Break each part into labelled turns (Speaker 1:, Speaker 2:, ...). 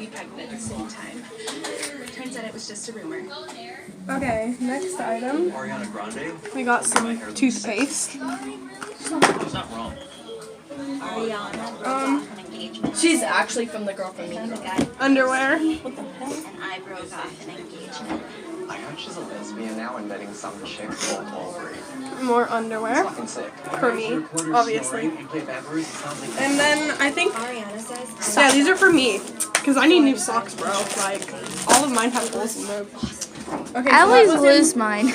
Speaker 1: be pregnant at the same time. Turns out it was just a rumor.
Speaker 2: Okay, next item.
Speaker 3: Ariana Grande?
Speaker 2: We got some toothpaste.
Speaker 3: That's not wrong.
Speaker 1: Ariana broke off an engagement.
Speaker 4: She's actually from the girl from me.
Speaker 1: Found a guy
Speaker 2: Underwear.
Speaker 1: and I broke off an engagement.
Speaker 5: I heard she's a lesbian now and dating some chick called Aubrey.
Speaker 2: More underwear.
Speaker 5: Fucking sick.
Speaker 2: For me, obviously.
Speaker 3: You play bad words, it sounds like
Speaker 2: And then I think,
Speaker 1: Ariana says,
Speaker 2: yeah, these are for me. Because I need new socks, bro. Like, all of mine have holes in them. Okay,
Speaker 6: I
Speaker 2: so
Speaker 6: always
Speaker 2: that was
Speaker 6: lose mine.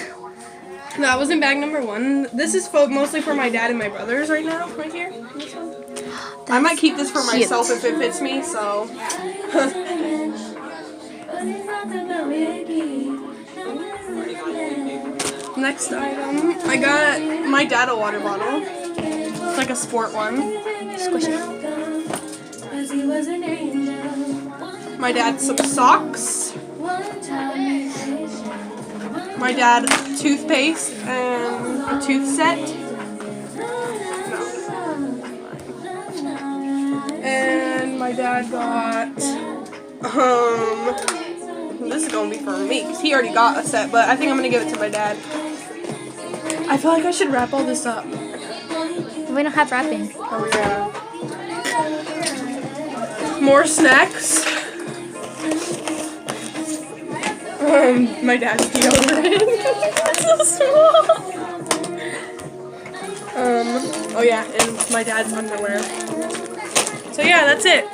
Speaker 2: that was in bag number 1. This is mostly for my dad and my brothers right now, right here. This one. I might keep this for myself if it fits me, so. Next item, I got my dad a water bottle. It's like a sport one.
Speaker 6: Squish it.
Speaker 2: My dad some socks. My dad toothpaste and a tooth set. No. And my dad got this is gonna be for me because he already got a set, but I think I'm gonna give it to my dad. I feel like I should wrap all this up.
Speaker 6: We don't have wrapping.
Speaker 2: Oh yeah. More snacks. My dad's deodorant. It's so small. Oh yeah, and my dad's underwear. So yeah, that's it.